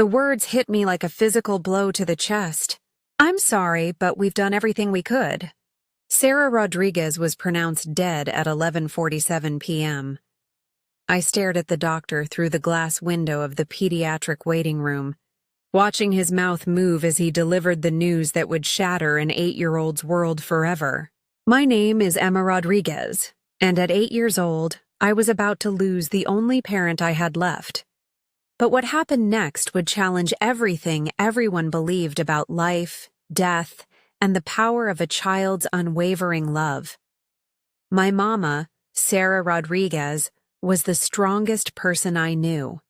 The words hit me like a physical blow to the chest. "I'm sorry, but we've done everything we could." Sarah Rodriguez was pronounced dead at 11:47 p.m. I stared at the doctor through the glass window of the pediatric waiting room, watching his mouth move as he delivered the news that would shatter an 8-year-old's world forever. My name is Emma Rodriguez, and at 8 years old, I was about to lose the only parent I had left. But what happened next would challenge everything everyone believed about life, death, and the power of a child's unwavering love. My mama, Sarah Rodriguez, was the strongest person I knew.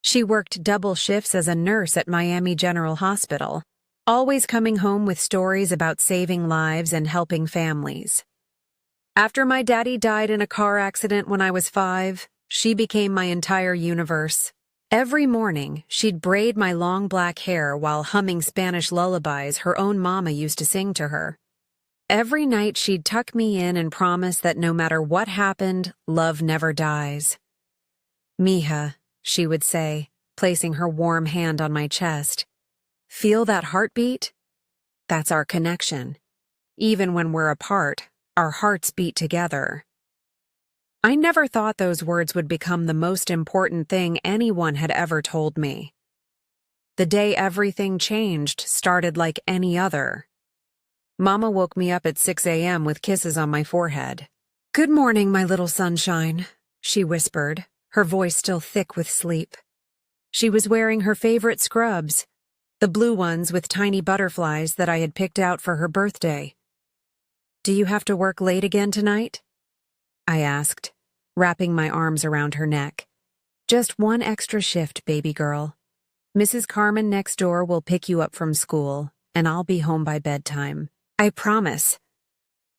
She worked double shifts as a nurse at Miami General Hospital, always coming home with stories about saving lives and helping families. After my daddy died in a car accident when I was 5, she became my entire universe. Every morning, she'd braid my long black hair while humming Spanish lullabies her own mama used to sing to her. Every night, she'd tuck me in and promise that no matter what happened, love never dies. "Mija," she would say, placing her warm hand on my chest. "Feel that heartbeat? That's our connection. Even when we're apart, our hearts beat together." I never thought those words would become the most important thing anyone had ever told me. The day everything changed started like any other. Mama woke me up at 6 a.m. with kisses on my forehead. "Good morning, my little sunshine," she whispered, her voice still thick with sleep. She was wearing her favorite scrubs, the blue ones with tiny butterflies that I had picked out for her birthday. "Do you have to work late again tonight?" I asked, wrapping my arms around her neck. "Just one extra shift, baby girl. Mrs. Carmen next door will pick you up from school, and I'll be home by bedtime. I promise."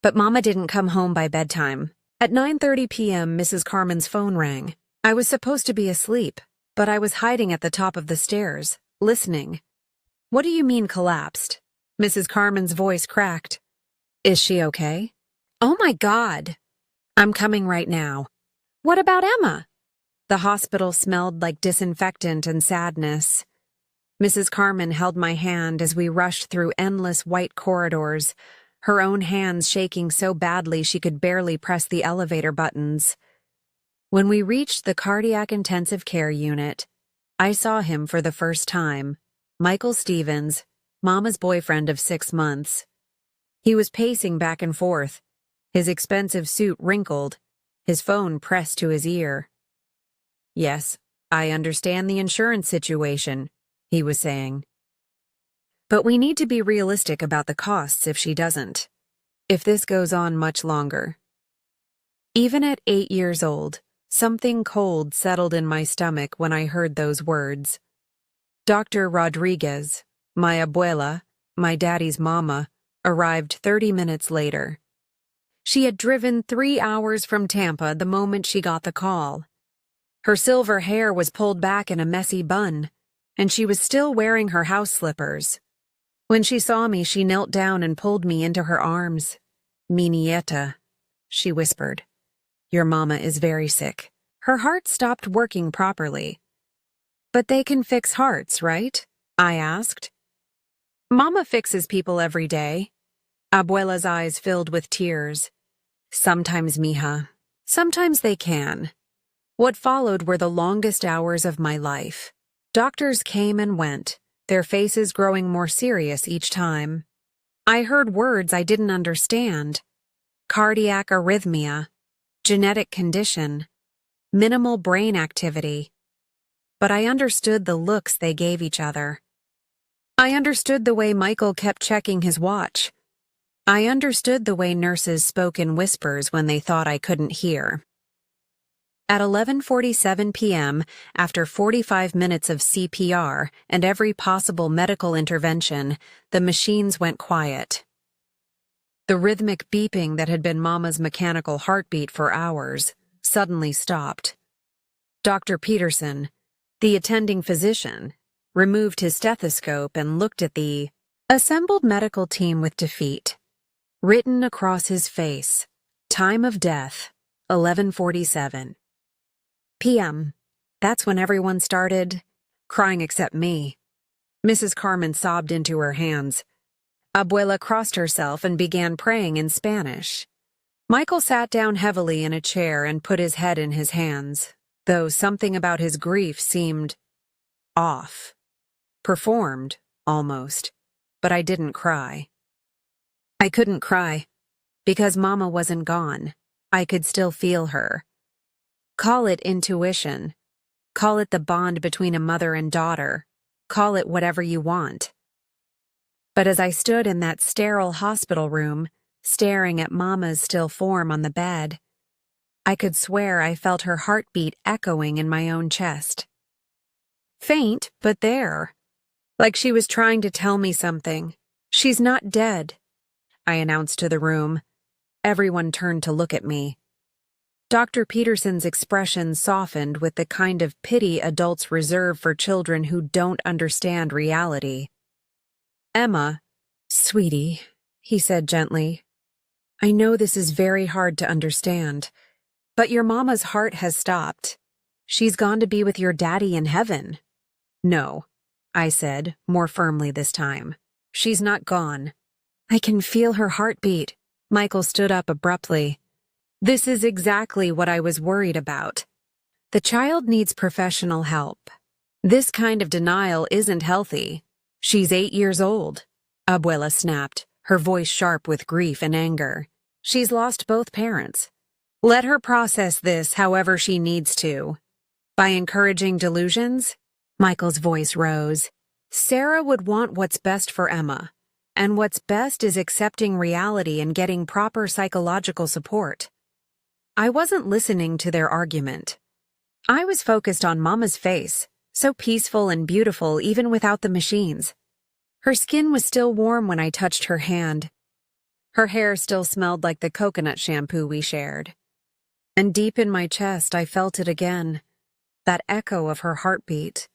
But Mama didn't come home by bedtime. At 9:30 p.m., Mrs. Carmen's phone rang. I was supposed to be asleep, but I was hiding at the top of the stairs, listening. "What do you mean collapsed?" Mrs. Carmen's voice cracked. "Is she okay?" "Oh my God! I'm coming right now." "What about Emma?" The hospital smelled like disinfectant and sadness. Mrs. Carmen held my hand as we rushed through endless white corridors, her own hands shaking so badly she could barely press the elevator buttons. When we reached the cardiac intensive care unit, I saw him for the first time, Michael Stevens, Mama's boyfriend of 6 months. He was pacing back and forth, his expensive suit wrinkled, his phone pressed to his ear. "Yes, I understand the insurance situation," he was saying. "But we need to be realistic about the costs if she doesn't. If this goes on much longer." Even at 8 years old, something cold settled in my stomach when I heard those words. Dr. Rodriguez, my abuela, my daddy's mama, arrived 30 minutes later. She had driven 3 hours from Tampa the moment she got the call. Her silver hair was pulled back in a messy bun, and she was still wearing her house slippers. When she saw me, she knelt down and pulled me into her arms. "Mi nieta," she whispered. "Your mama is very sick. Her heart stopped working properly." "But they can fix hearts, right?" I asked. "Mama fixes people every day." Abuela's eyes filled with tears. "Sometimes, mija. Sometimes they can." What followed were the longest hours of my life. Doctors came and went, their faces growing more serious each time. I heard words I didn't understand. Cardiac arrhythmia, genetic condition, minimal brain activity. But I understood the looks they gave each other. I understood the way Michael kept checking his watch. I understood the way nurses spoke in whispers when they thought I couldn't hear. At 11:47 p.m., after 45 minutes of CPR and every possible medical intervention, the machines went quiet. The rhythmic beeping that had been Mama's mechanical heartbeat for hours suddenly stopped. Dr. Peterson, the attending physician, removed his stethoscope and looked at the assembled medical team with defeat. Written across his face, time of death, 11:47 p.m. That's when everyone started crying except me. Mrs. Carmen sobbed into her hands. Abuela crossed herself and began praying in Spanish. Michael sat down heavily in a chair and put his head in his hands, though something about his grief seemed off. Performed, almost. But I didn't cry. I couldn't cry, because Mama wasn't gone. I could still feel her. Call it intuition. Call it the bond between a mother and daughter. Call it whatever you want. But as I stood in that sterile hospital room, staring at Mama's still form on the bed, I could swear I felt her heartbeat echoing in my own chest. Faint, but there. Like she was trying to tell me something. She's not dead, I announced to the room. Everyone turned to look at me. Dr. Peterson's expression softened with the kind of pity adults reserve for children who don't understand reality. Emma, sweetie, he said gently, I know this is very hard to understand, but your mama's heart has stopped. She's gone to be with your daddy in heaven. No, I said, more firmly this time. She's not gone. I can feel her heartbeat. Michael stood up abruptly. This is exactly what I was worried about. The child needs professional help. This kind of denial isn't healthy. She's 8 years old, Abuela snapped, her voice sharp with grief and anger. She's lost both parents. Let her process this however she needs to. By encouraging delusions? Michael's voice rose. Sarah would want what's best for Emma, and what's best is accepting reality and getting proper psychological support. I wasn't listening to their argument. I was focused on Mama's face, so peaceful and beautiful even without the machines. Her skin was still warm when I touched her hand. Her hair still smelled like the coconut shampoo we shared. And deep in my chest I felt it again, that echo of her heartbeat,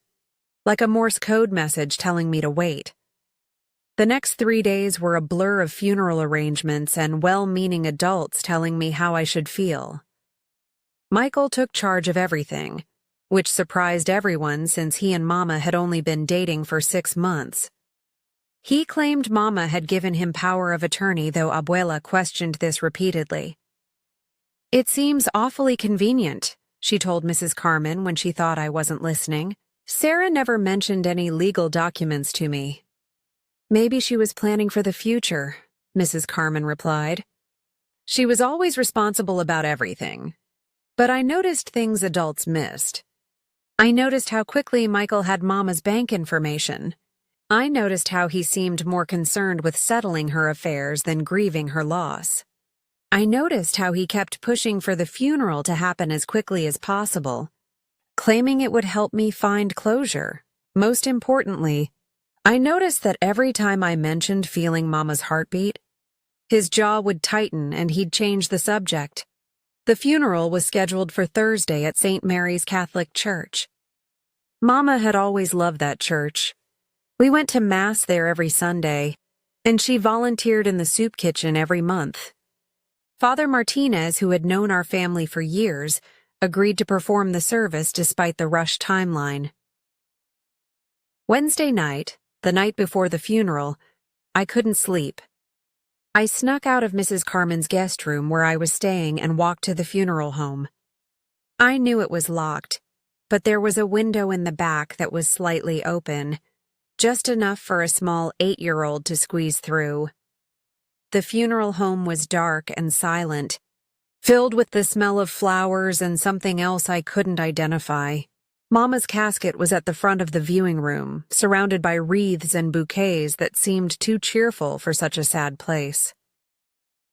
like a Morse code message telling me to wait. The next 3 days were a blur of funeral arrangements and well-meaning adults telling me how I should feel. Michael took charge of everything, which surprised everyone since he and Mama had only been dating for 6 months. He claimed Mama had given him power of attorney, though Abuela questioned this repeatedly. It seems awfully convenient, she told Mrs. Carmen when she thought I wasn't listening. Sarah never mentioned any legal documents to me. Maybe she was planning for the future, Mrs. Carmen replied. She was always responsible about everything. But I noticed things adults missed. I noticed how quickly Michael had Mama's bank information. I noticed how he seemed more concerned with settling her affairs than grieving her loss. I noticed how he kept pushing for the funeral to happen as quickly as possible, claiming it would help me find closure. Most importantly, I noticed that every time I mentioned feeling Mama's heartbeat, his jaw would tighten and he'd change the subject. The funeral was scheduled for Thursday at St. Mary's Catholic Church. Mama had always loved that church. We went to Mass there every Sunday, and she volunteered in the soup kitchen every month. Father Martinez, who had known our family for years, agreed to perform the service despite the rushed timeline. Wednesday night, the night before the funeral, I couldn't sleep. I snuck out of Mrs. Carmen's guest room where I was staying and walked to the funeral home. I knew it was locked, but there was a window in the back that was slightly open, just enough for a small 8-year-old to squeeze through. The funeral home was dark and silent, filled with the smell of flowers and something else I couldn't identify. Mama's casket was at the front of the viewing room, surrounded by wreaths and bouquets that seemed too cheerful for such a sad place.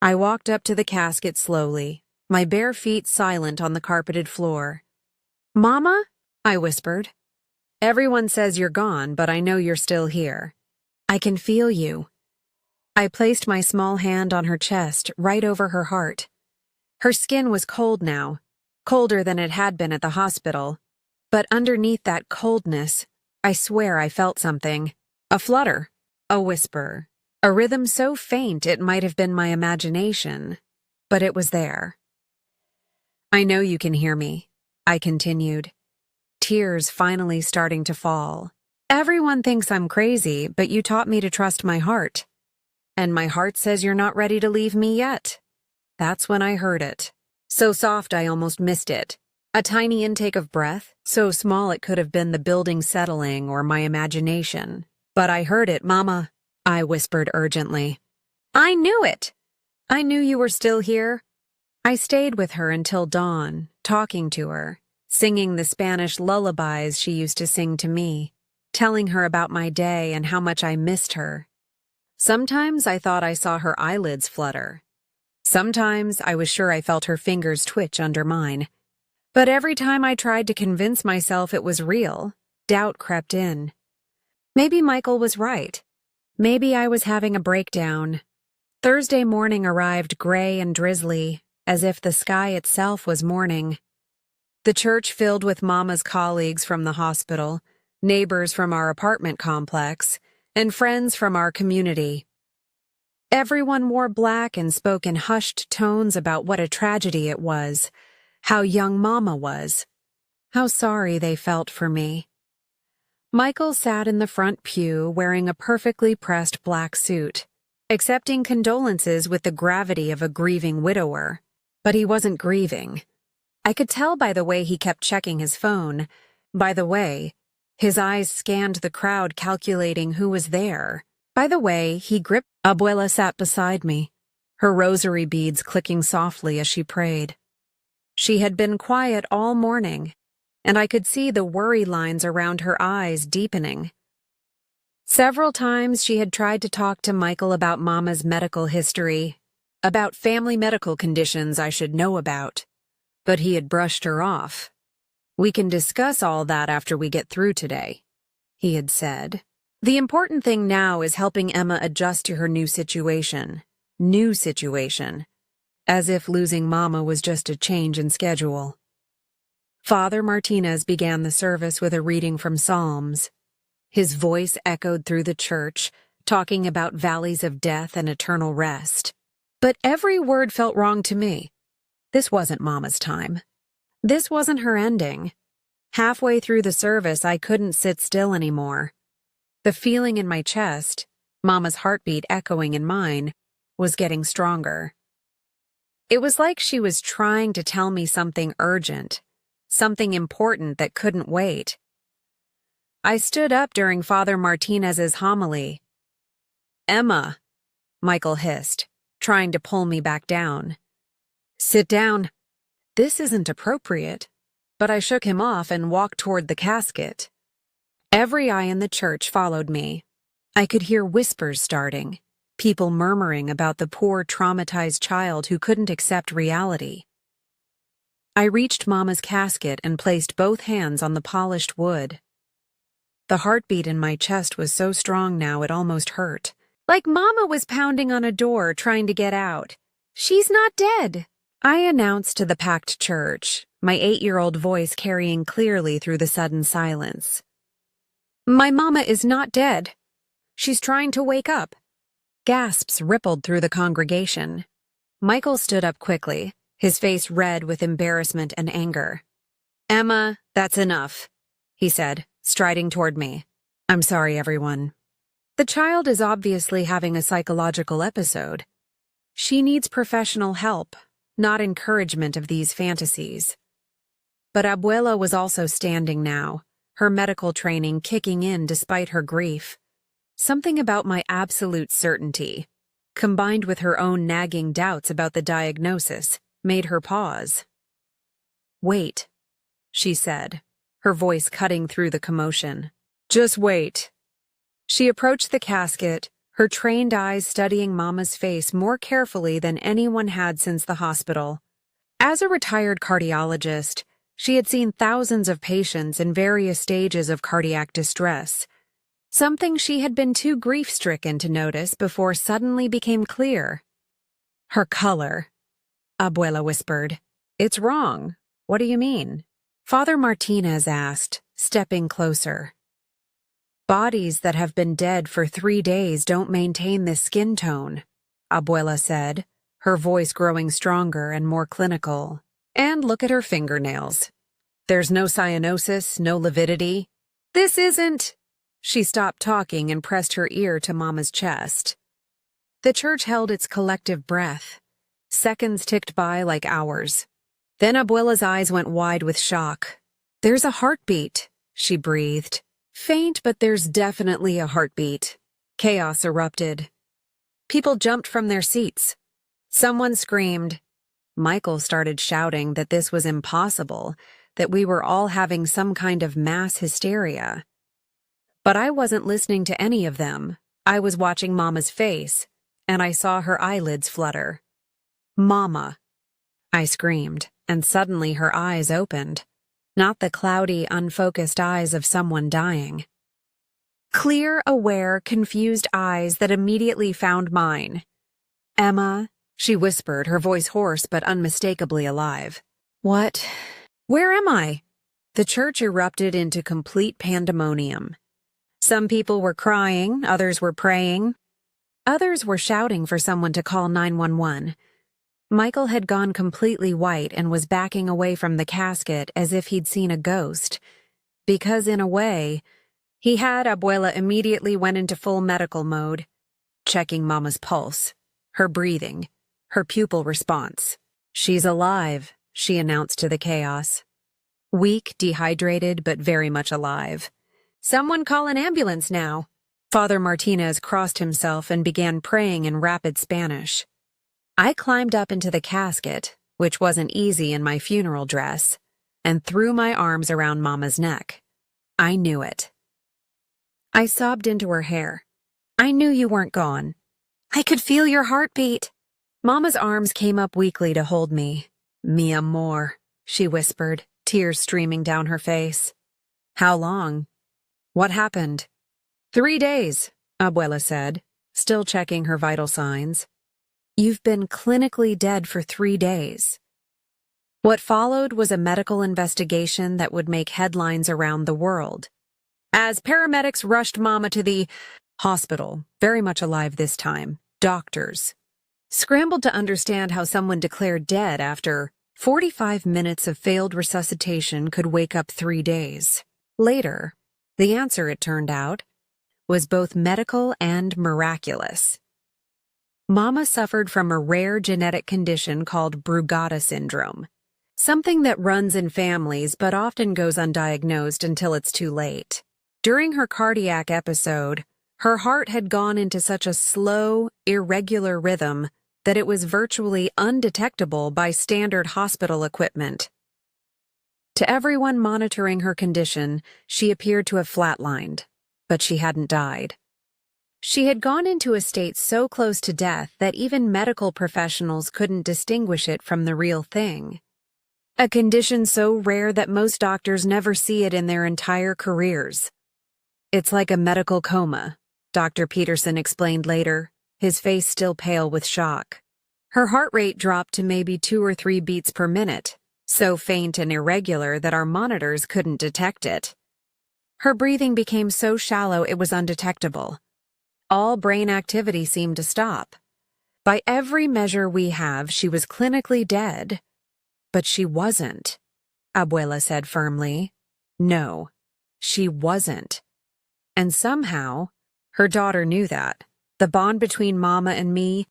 I walked up to the casket slowly, my bare feet silent on the carpeted floor. "Mama?" I whispered. "Everyone says you're gone, but I know you're still here. I can feel you." I placed my small hand on her chest, right over her heart. Her skin was cold now, colder than it had been at the hospital. But underneath that coldness, I swear I felt something. A flutter, a whisper, a rhythm so faint it might have been my imagination, but it was there. "I know you can hear me," I continued. tears finally starting to fall. Everyone thinks I'm crazy, but you taught me to trust my heart. And my heart says you're not ready to leave me yet. That's when I heard it. So soft I almost missed it. A tiny intake of breath, so small it could have been the building settling or my imagination. But I heard it, Mama, I whispered urgently. I knew it! I knew you were still here. I stayed with her until dawn, talking to her, singing the Spanish lullabies she used to sing to me, telling her about my day and how much I missed her. Sometimes I thought I saw her eyelids flutter. Sometimes I was sure I felt her fingers twitch under mine. But every time I tried to convince myself it was real, doubt crept in. Maybe Michael was right. Maybe I was having a breakdown. Thursday morning arrived gray and drizzly, as if the sky itself was mourning. The church filled with Mama's colleagues from the hospital, neighbors from our apartment complex, and friends from our community. Everyone wore black and spoke in hushed tones about what a tragedy it was, how young Mama was, how sorry they felt for me. Michael sat in the front pew wearing a perfectly pressed black suit, accepting condolences with the gravity of a grieving widower. But he wasn't grieving. I could tell by the way he kept checking his phone, by the way his eyes scanned the crowd calculating who was there, by the way he gripped. Abuela sat beside me, her rosary beads clicking softly as she prayed. She had been quiet all morning, and I could see the worry lines around her eyes deepening. Several times she had tried to talk to Michael about Mama's medical history, about family medical conditions I should know about, but he had brushed her off. We can discuss all that after we get through today, he had said. The important thing now is helping Emma adjust to her new situation. As if losing Mama was just a change in schedule. Father Martinez began the service with a reading from Psalms. His voice echoed through the church, talking about valleys of death and eternal rest. But every word felt wrong to me. This wasn't Mama's time. This wasn't her ending. Halfway through the service, I couldn't sit still anymore. The feeling in my chest, Mama's heartbeat echoing in mine, was getting stronger. It was like she was trying to tell me something urgent, something important that couldn't wait. I stood up during Father Martinez's homily. Emma, Michael hissed, trying to pull me back down. Sit down. This isn't appropriate. But I shook him off and walked toward the casket. Every eye in the church followed me. I could hear whispers starting. People murmuring about the poor, traumatized child who couldn't accept reality. I reached Mama's casket and placed both hands on the polished wood. The heartbeat in my chest was so strong now it almost hurt. Like Mama was pounding on a door trying to get out. She's not dead, I announced to the packed church, my 8-year-old voice carrying clearly through the sudden silence. My Mama is not dead. She's trying to wake up. Gasps rippled through the congregation. Michael stood up quickly, his face red with embarrassment and anger. Emma, that's enough, he said, striding toward me. I'm sorry, everyone. The child is obviously having a psychological episode. She needs professional help, not encouragement of these fantasies. But Abuela was also standing now, her medical training kicking in despite her grief. Something about my absolute certainty, combined with her own nagging doubts about the diagnosis, made her pause. Wait, she said, her voice cutting through the commotion. Just wait. She approached the casket, her trained eyes studying Mama's face more carefully than anyone had since the hospital. As a retired cardiologist, she had seen thousands of patients in various stages of cardiac distress, something she had been too grief-stricken to notice before suddenly became clear. Her color, Abuela whispered. It's wrong. What do you mean? Father Martinez asked, stepping closer. Bodies that have been dead for 3 days don't maintain this skin tone, Abuela said, her voice growing stronger and more clinical. And look at her fingernails. There's no cyanosis, no lividity. This isn't... She stopped talking and pressed her ear to Mama's chest. The church held its collective breath. Seconds ticked by like hours. Then Abuela's eyes went wide with shock. There's a heartbeat, she breathed. Faint, but there's definitely a heartbeat. Chaos erupted. People jumped from their seats. Someone screamed. Michael started shouting that this was impossible, that we were all having some kind of mass hysteria. But I wasn't listening to any of them. I was watching Mama's face, and I saw her eyelids flutter. "Mama!" I screamed, and suddenly her eyes opened. Not the cloudy, unfocused eyes of someone dying. Clear, aware, confused eyes that immediately found mine. "Emma," she whispered, her voice hoarse but unmistakably alive. "What? Where am I?" The church erupted into complete pandemonium. Some people were crying, others were praying. Others were shouting for someone to call 911. Michael had gone completely white and was backing away from the casket as if he'd seen a ghost. Because, in a way, he had. Abuela immediately went into full medical mode, checking Mama's pulse, her breathing, her pupil response. "She's alive," she announced to the chaos. Weak, dehydrated, but very much alive. "Someone call an ambulance now." Father Martinez crossed himself and began praying in rapid Spanish. I climbed up into the casket, which wasn't easy in my funeral dress, and threw my arms around Mama's neck. I knew it. I sobbed into her hair. "I knew you weren't gone. I could feel your heartbeat." Mama's arms came up weakly to hold me. "Mi amor," she whispered, tears streaming down her face. "How long? What happened?" 3 days, Abuela said, still checking her vital signs. "You've been clinically dead for 3 days." What followed was a medical investigation that would make headlines around the world. As paramedics rushed Mama to the hospital, very much alive this time, doctors scrambled to understand how someone declared dead after 45 minutes of failed resuscitation could wake up 3 days. Later, the answer, it turned out, was both medical and miraculous. Mama suffered from a rare genetic condition called Brugada syndrome, something that runs in families but often goes undiagnosed until it's too late. During her cardiac episode, her heart had gone into such a slow, irregular rhythm that it was virtually undetectable by standard hospital equipment. To everyone monitoring her condition, she appeared to have flatlined, but she hadn't died. She had gone into a state so close to death that even medical professionals couldn't distinguish it from the real thing. A condition so rare that most doctors never see it in their entire careers. "It's like a medical coma," Dr. Peterson explained later, his face still pale with shock. Her heart rate dropped to maybe 2 or 3 beats per minute, so faint and irregular that our monitors couldn't detect it. Her breathing became so shallow it was undetectable. All brain activity seemed to stop. By every measure we have, she was clinically dead. But she wasn't, Abuela said firmly. No, she wasn't. And somehow, her daughter knew that. The bond between Mama and me,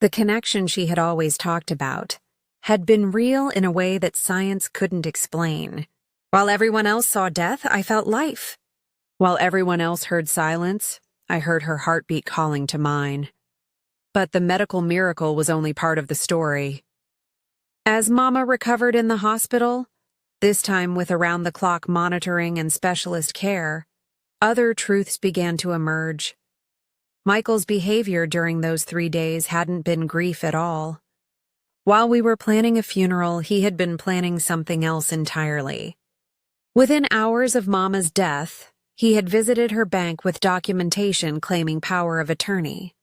the connection she had always talked about, had been real in a way that science couldn't explain. While everyone else saw death, I felt life. While everyone else heard silence, I heard her heartbeat calling to mine. But the medical miracle was only part of the story. As Mama recovered in the hospital, this time with around-the-clock monitoring and specialist care, other truths began to emerge. Michael's behavior during those 3 days hadn't been grief at all. While we were planning a funeral, he had been planning something else entirely. Within hours of Mama's death, he had visited her bank with documentation claiming power of attorney.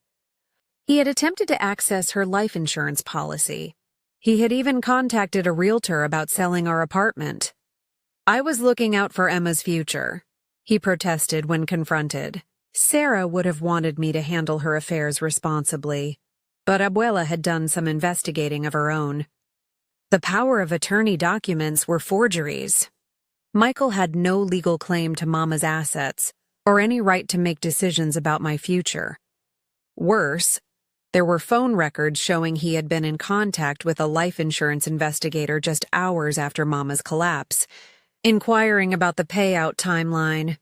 He had attempted to access her life insurance policy. He had even contacted a realtor about selling our apartment. "I was looking out for Emma's future," he protested when confronted. Sarah would have wanted me to handle her affairs responsibly, but Abuela had done some investigating of her own. The power of attorney documents were forgeries. Michael had no legal claim to Mama's assets or any right to make decisions about my future. Worse, there were phone records showing he had been in contact with a life insurance investigator just hours after Mama's collapse, inquiring about the payout timeline.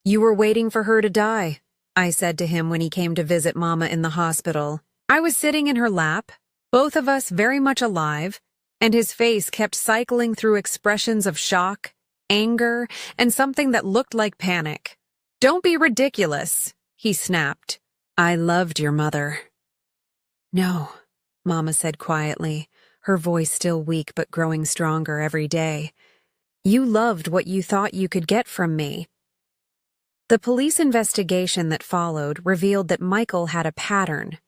"You were waiting for her to die," I said to him when he came to visit Mama in the hospital. I was sitting in her lap, both of us very much alive, and his face kept cycling through expressions of shock, anger, and something that looked like panic. "Don't be ridiculous," he snapped. "I loved your mother." "No," Mama said quietly, her voice still weak but growing stronger every day. "You loved what you thought you could get from me." The police investigation that followed revealed that Michael had a pattern.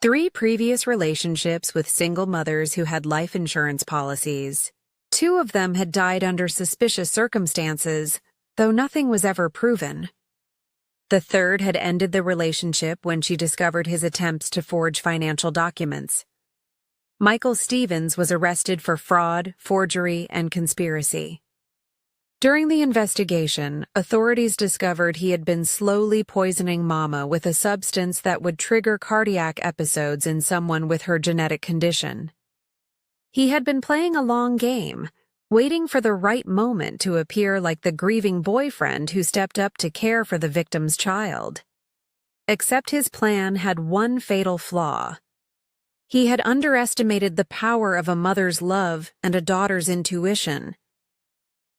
3 previous relationships with single mothers who had life insurance policies. 2 of them had died under suspicious circumstances, though nothing was ever proven. The 3rd had ended the relationship when she discovered his attempts to forge financial documents. Michael Stevens was arrested for fraud, forgery, and conspiracy. During the investigation, authorities discovered he had been slowly poisoning Mama with a substance that would trigger cardiac episodes in someone with her genetic condition. He had been playing a long game, waiting for the right moment to appear like the grieving boyfriend who stepped up to care for the victim's child. Except his plan had one fatal flaw. He had underestimated the power of a mother's love and a daughter's intuition.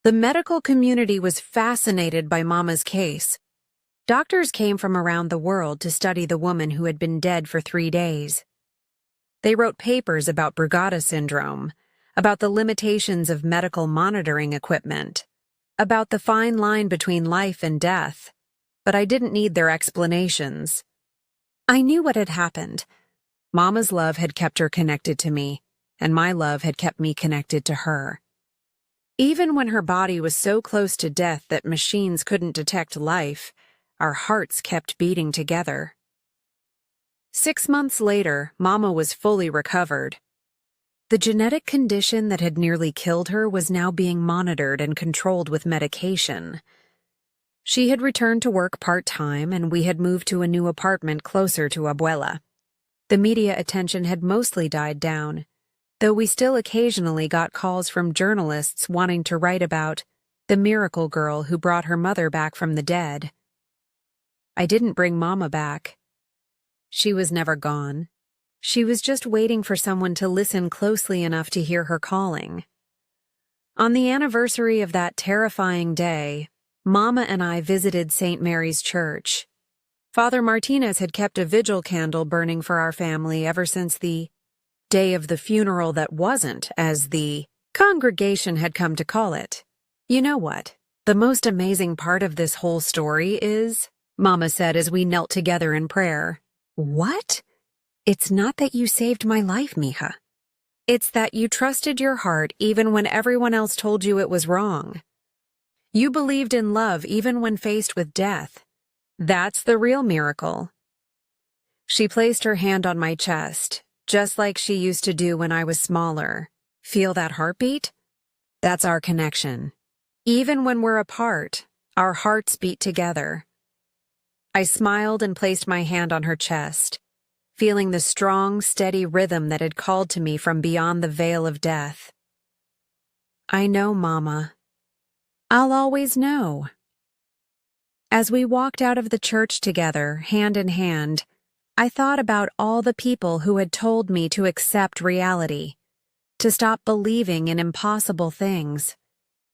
The medical community was fascinated by Mama's case. Doctors came from around the world to study the woman who had been dead for 3 days. They wrote papers about Brugada syndrome, about the limitations of medical monitoring equipment, about the fine line between life and death, but I didn't need their explanations. I knew what had happened. Mama's love had kept her connected to me, and my love had kept me connected to her. Even when her body was so close to death that machines couldn't detect life, our hearts kept beating together. 6 months later, Mama was fully recovered. The genetic condition that had nearly killed her was now being monitored and controlled with medication. She had returned to work part-time, and we had moved to a new apartment closer to Abuela. The media attention had mostly died down, though we still occasionally got calls from journalists wanting to write about the miracle girl who brought her mother back from the dead. I didn't bring Mama back. She was never gone. She was just waiting for someone to listen closely enough to hear her calling. On the anniversary of that terrifying day, Mama and I visited St. Mary's Church. Father Martinez had kept a vigil candle burning for our family ever since the day of the funeral that wasn't, as the congregation had come to call it. "You know what? The most amazing part of this whole story is," Mama said as we knelt together in prayer. "What?" "It's not that you saved my life, mija. It's that you trusted your heart even when everyone else told you it was wrong. You believed in love even when faced with death. That's the real miracle." She placed her hand on my chest, just like she used to do when I was smaller. "Feel that heartbeat? That's our connection. Even when we're apart, our hearts beat together." I smiled and placed my hand on her chest, feeling the strong, steady rhythm that had called to me from beyond the veil of death. "I know, Mama. I'll always know." As we walked out of the church together, hand in hand, I thought about all the people who had told me to accept reality, to stop believing in impossible things,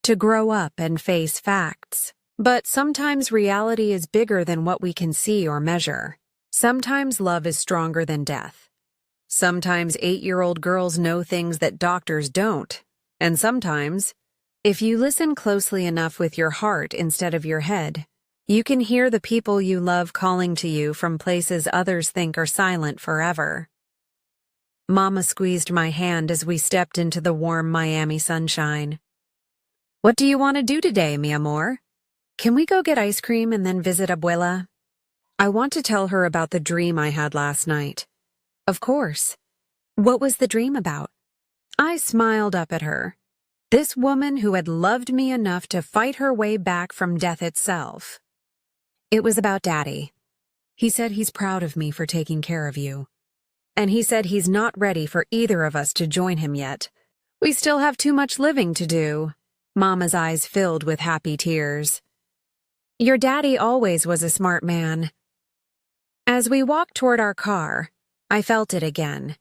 to grow up and face facts. But sometimes reality is bigger than what we can see or measure. Sometimes love is stronger than death. Sometimes 8-year-old girls know things that doctors don't. And sometimes, if you listen closely enough with your heart instead of your head, you can hear the people you love calling to you from places others think are silent forever. Mama squeezed my hand as we stepped into the warm Miami sunshine. "What do you want to do today, mi amor? Can we go get ice cream and then visit Abuela? I want to tell her about the dream I had last night." "Of course. What was the dream about?" I smiled up at her. This woman who had loved me enough to fight her way back from death itself. It was about Daddy. He said he's proud of me for taking care of you. And he said he's not ready for either of us to join him yet. We still have too much living to do. Mama's eyes filled with happy tears. Your daddy always was a smart man. As we walked toward our car, I felt it again.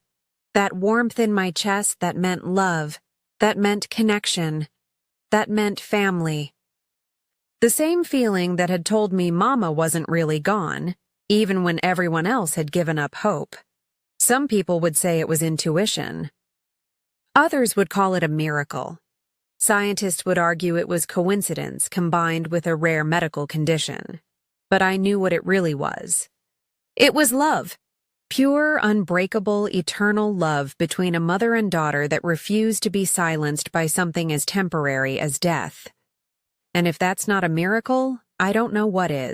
That warmth in my chest that meant love, that meant connection, that meant family. The same feeling that had told me Mama wasn't really gone, even when everyone else had given up hope. Some people would say it was intuition. Others would call it a miracle. Scientists would argue it was coincidence combined with a rare medical condition. But I knew what it really was. It was love. Pure, unbreakable, eternal love between a mother and daughter that refused to be silenced by something as temporary as death. And if that's not a miracle, I don't know what is.